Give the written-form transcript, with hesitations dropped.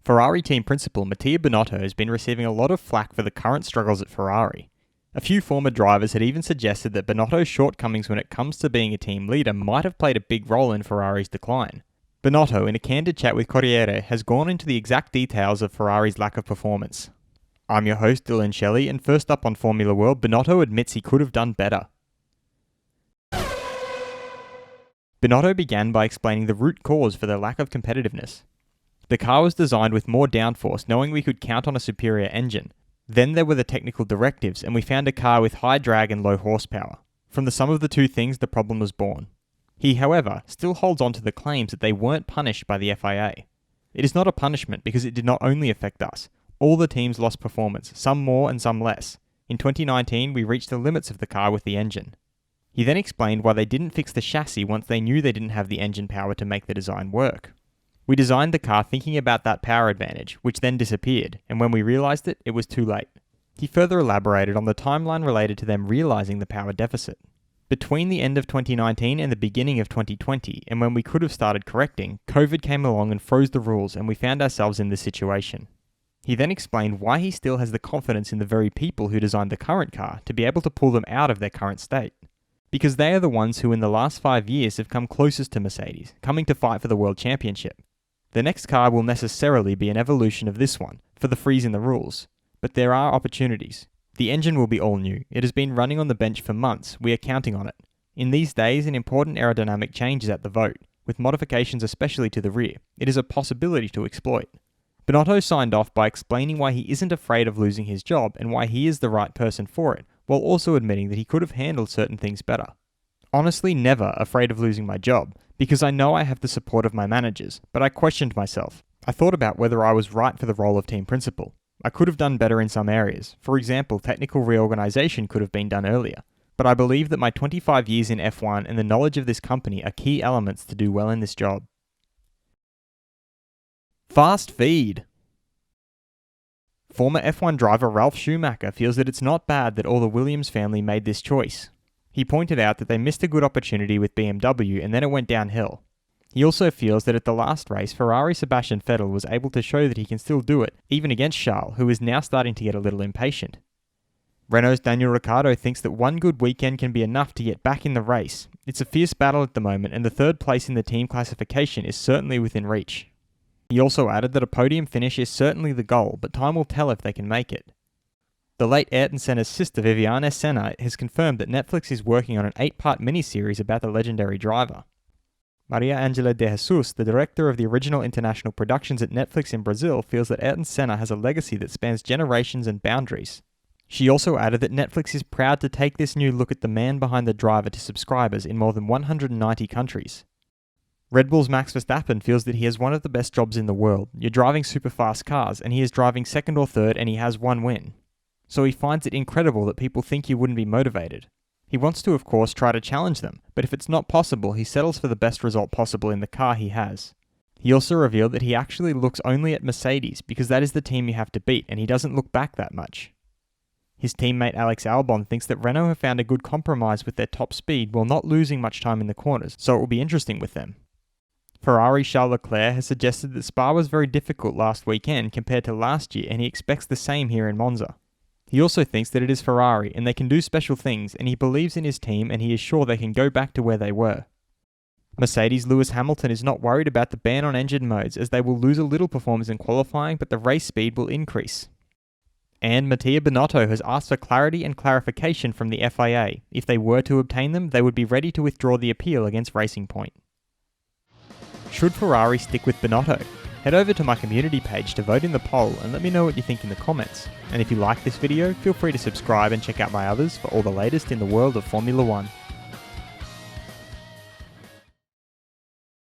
Ferrari team principal Mattia Binotto has been receiving a lot of flack for the current struggles at Ferrari. A few former drivers had even suggested that Binotto's shortcomings when it comes to being a team leader might have played a big role in Ferrari's decline. Binotto, in a candid chat with Corriere, has gone into the exact details of Ferrari's lack of performance. I'm your host Dylan Shelley, and first up on Formula World, Binotto admits he could have done better. Binotto began by explaining the root cause for their lack of competitiveness. The car was designed with more downforce, knowing we could count on a superior engine. Then there were the technical directives, and we found a car with high drag and low horsepower. From the sum of the two things, the problem was born. He, however, still holds on to the claims that they weren't punished by the FIA. It is not a punishment because it did not only affect us. All the teams lost performance, some more and some less. In 2019, we reached the limits of the car with the engine. He then explained why they didn't fix the chassis once they knew they didn't have the engine power to make the design work. We designed the car thinking about that power advantage, which then disappeared, and when we realised it, it was too late. He further elaborated on the timeline related to them realising the power deficit. Between the end of 2019 and the beginning of 2020, and when we could have started correcting, COVID came along and froze the rules, and we found ourselves in this situation. He then explained why he still has the confidence in the very people who designed the current car to be able to pull them out of their current state. Because they are the ones who in the last 5 years have come closest to Mercedes, coming to fight for the World Championship. The next car will necessarily be an evolution of this one, for the freeze in the rules. But there are opportunities. The engine will be all new. It has been running on the bench for months. We are counting on it. In these days, an important aerodynamic change is at the vote, with modifications especially to the rear. It is a possibility to exploit. Binotto signed off by explaining why he isn't afraid of losing his job and why he is the right person for it, while also admitting that he could have handled certain things better. Honestly, never afraid of losing my job, because I know I have the support of my managers, but I questioned myself. I thought about whether I was right for the role of team principal. I could have done better in some areas. For example, technical reorganization could have been done earlier. But I believe that my 25 years in F1 and the knowledge of this company are key elements to do well in this job. Fast feed. Former F1 driver Ralf Schumacher feels that it's not bad that all the Williams family made this choice. He pointed out that they missed a good opportunity with BMW and then it went downhill. He also feels that at the last race, Ferrari Sebastian Vettel was able to show that he can still do it, even against Charles, who is now starting to get a little impatient. Renault's Daniel Ricciardo thinks that one good weekend can be enough to get back in the race. It's a fierce battle at the moment and the third place in the team classification is certainly within reach. He also added that a podium finish is certainly the goal, but time will tell if they can make it. The late Ayrton Senna's sister Viviane Senna has confirmed that Netflix is working on an 8-part miniseries about the legendary driver. Maria Angela de Jesus, the director of the original international productions at Netflix in Brazil, feels that Ayrton Senna has a legacy that spans generations and boundaries. She also added that Netflix is proud to take this new look at the man behind the driver to subscribers in more than 190 countries. Red Bull's Max Verstappen feels that he has one of the best jobs in the world. You're driving super fast cars and he is driving second or third and he has one win. So he finds it incredible that people think you wouldn't be motivated. He wants to, of course, try to challenge them, but if it's not possible, he settles for the best result possible in the car he has. He also revealed that he actually looks only at Mercedes because that is the team you have to beat and he doesn't look back that much. His teammate Alex Albon thinks that Renault have found a good compromise with their top speed while not losing much time in the corners, so it will be interesting with them. Ferrari Charles Leclerc has suggested that Spa was very difficult last weekend compared to last year and he expects the same here in Monza. He also thinks that it is Ferrari and they can do special things and he believes in his team and he is sure they can go back to where they were. Mercedes' Lewis Hamilton is not worried about the ban on engine modes as they will lose a little performance in qualifying but the race speed will increase. And Mattia Binotto has asked for clarity and clarification from the FIA. If they were to obtain them, they would be ready to withdraw the appeal against Racing Point. Should Ferrari stick with Binotto? Head over to my community page to vote in the poll and let me know what you think in the comments. And if you like this video, feel free to subscribe and check out my others for all the latest in the world of Formula 1.